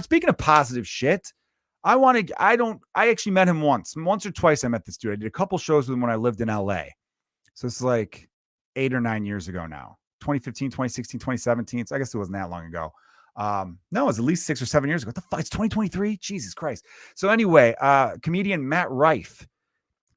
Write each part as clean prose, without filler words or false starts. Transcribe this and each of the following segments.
speaking of positive shit, I actually met him once or twice. I met this dude. I did a couple shows with him when I lived in LA. So it's like 8 or 9 years ago now, 2015, 2016, 2017. So I guess it wasn't that long ago. No, it was at least 6 or 7 years ago. What the fuck? It's 2023. Jesus Christ. So anyway, comedian Matt Rife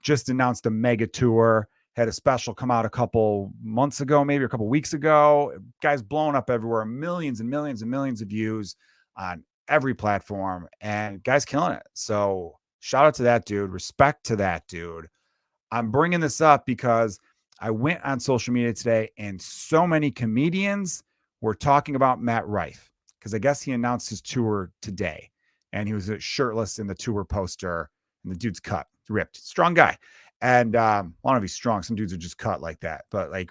just announced a mega tour, had a special come out a couple months ago, maybe a couple weeks ago. Guy's blowing up everywhere, millions and millions and millions of views on every platform, and guy's killing it. So shout out to that dude. Respect to that dude. I'm bringing this up because I went on social media today and so many comedians were talking about Matt Rife because I guess he announced his tour today and he was shirtless in the tour poster and the dude's cut, ripped, strong guy. And I don't know if he's strong. Some dudes are just cut like that, but like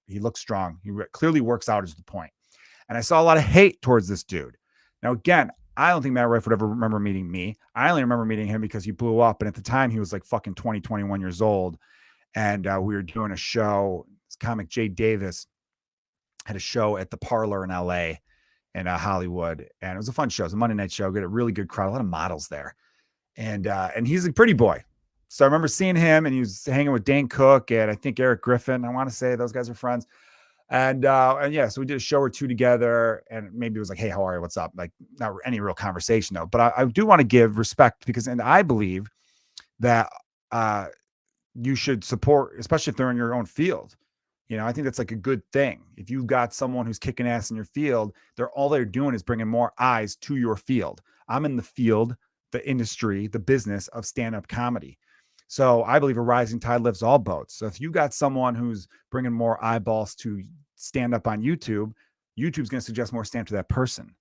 he looks strong. He clearly works out is the point. And I saw a lot of hate towards this dude. Now, again, I don't think Matt Rife would ever remember meeting me. I only remember meeting him because he blew up. And at the time, he was like fucking 20, 21 years old. And we were doing a show. This comic Jay Davis had a show at the Parlor in LA and Hollywood. And it was a fun show. It was a Monday night show. Got a really good crowd, a lot of models there. And he's a pretty boy. So I remember seeing him and he was hanging with Dane Cook and I think Eric Griffin. I want to say those guys are friends. And yeah, so we did a show or two together and maybe it was like, hey, how are you? What's up? Like not any real conversation though, but I do want to give respect because, and I believe that you should support, especially if they're in your own field. You know, I think that's like a good thing. If you've got someone who's kicking ass in your field, all they're doing is bringing more eyes to your field. I'm in the field, the industry, the business of stand-up comedy. So I believe a rising tide lifts all boats. So if you got someone who's bringing more eyeballs to stand up on YouTube, YouTube's going to suggest more stand to that person.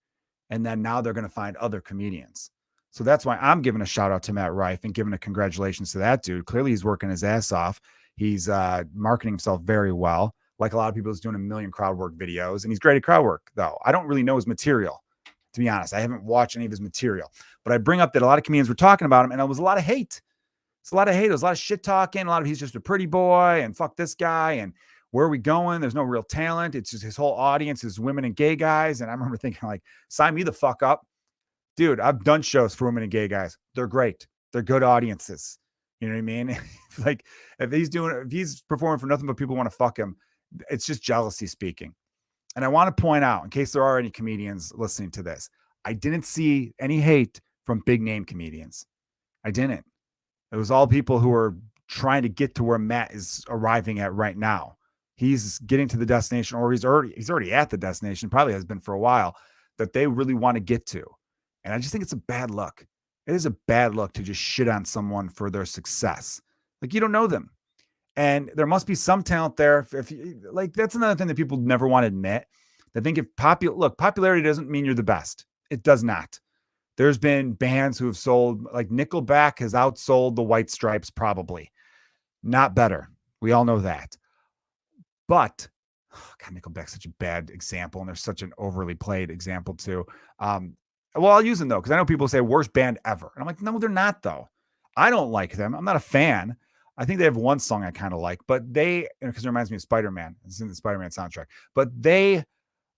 And then now they're going to find other comedians. So that's why I'm giving a shout out to Matt Rife and giving a congratulations to that dude. Clearly he's working his ass off. He's marketing himself very well. Like a lot of people, he's doing a million crowd work videos and he's great at crowd work though. I don't really know his material, to be honest. I haven't watched any of his material, but I bring up that a lot of comedians were talking about him and it was a lot of hate. It's a lot of hate. There's a lot of shit talking. A lot of he's just a pretty boy and fuck this guy. And where are we going? There's no real talent. It's just his whole audience is women and gay guys. And I remember thinking like, sign me the fuck up. Dude, I've done shows for women and gay guys. They're great. They're good audiences. You know what I mean? Like if he's performing for nothing but people want to fuck him, it's just jealousy speaking. And I want to point out, in case there are any comedians listening to this, I didn't see any hate from big name comedians. I didn't. It was all people who are trying to get to where Matt is arriving at right now. He's getting to the destination, or he's already at the destination, probably has been for a while, that they really want to get to. And I just think it's a bad look. It is a bad look to just shit on someone for their success. Like you don't know them. And there must be some talent there. If you, like, that's another thing that people never want to admit. They think popularity doesn't mean you're the best. It does not. There's been bands who have sold, like Nickelback has outsold the White Stripes, probably. Not better. We all know that. But, God, Nickelback's such a bad example, and they're such an overly played example too. Well, I'll use them though, because I know people say worst band ever. And I'm like, no, they're not though. I don't like them. I'm not a fan. I think they have one song I kind of like, but because it reminds me of Spider-Man. It's in the Spider-Man soundtrack. But they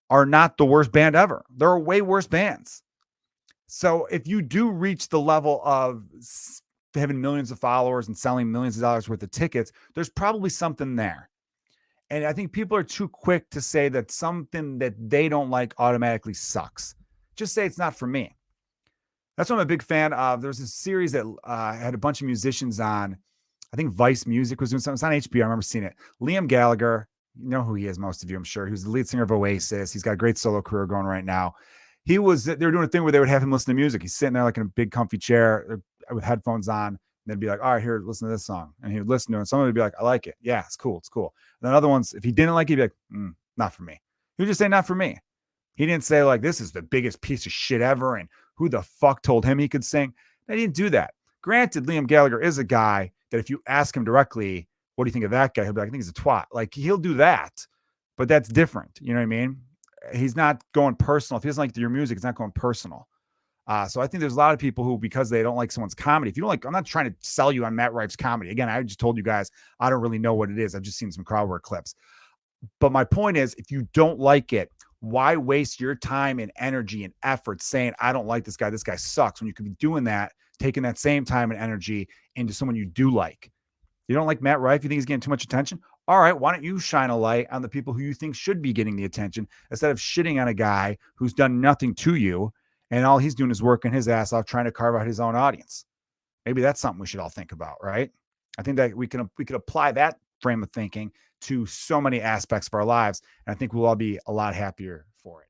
are not the worst band ever. There are way worse bands. So if you do reach the level of having millions of followers and selling millions of dollars worth of tickets, there's probably something there. And I think people are too quick to say that something that they don't like automatically sucks. Just say it's not for me. That's what I'm a big fan of. There's this series that had a bunch of musicians on. I think Vice Music was doing something. It's on HBO. I remember seeing it. Liam Gallagher, you know who he is, most of you, I'm sure. He was the lead singer of Oasis. He's got a great solo career going right now. They were doing a thing where they would have him listen to music. He's sitting there like in a big comfy chair with headphones on. And they'd be like, all right, here, listen to this song. And he would listen to it. And someone would be like, I like it. Yeah, it's cool. It's cool. And then other ones, if he didn't like it, he'd be like, not for me. He would just say, not for me. He didn't say like, this is the biggest piece of shit ever. And who the fuck told him he could sing? They didn't do that. Granted, Liam Gallagher is a guy that if you ask him directly, what do you think of that guy? He'll be like, I think he's a twat. Like he'll do that, but that's different. You know what I mean? He's not going personal. If he doesn't like your music, it's not going personal. So I think there's a lot of people who, because they don't like someone's comedy, if you don't like, I'm not trying to sell you on Matt Rife's comedy. Again, I just told you guys, I don't really know what it is. I've just seen some crowd work clips. But my point is, if you don't like it, Why waste your time and energy and effort saying, I don't like this guy sucks, when you could be doing that, taking that same time and energy into someone you do like? You don't like Matt Rife? You think he's getting too much attention? All right, why don't you shine a light on the people who you think should be getting the attention instead of shitting on a guy who's done nothing to you and all he's doing is working his ass off trying to carve out his own audience? Maybe that's something we should all think about, right? I think that we could apply that frame of thinking to so many aspects of our lives, and I think we'll all be a lot happier for it.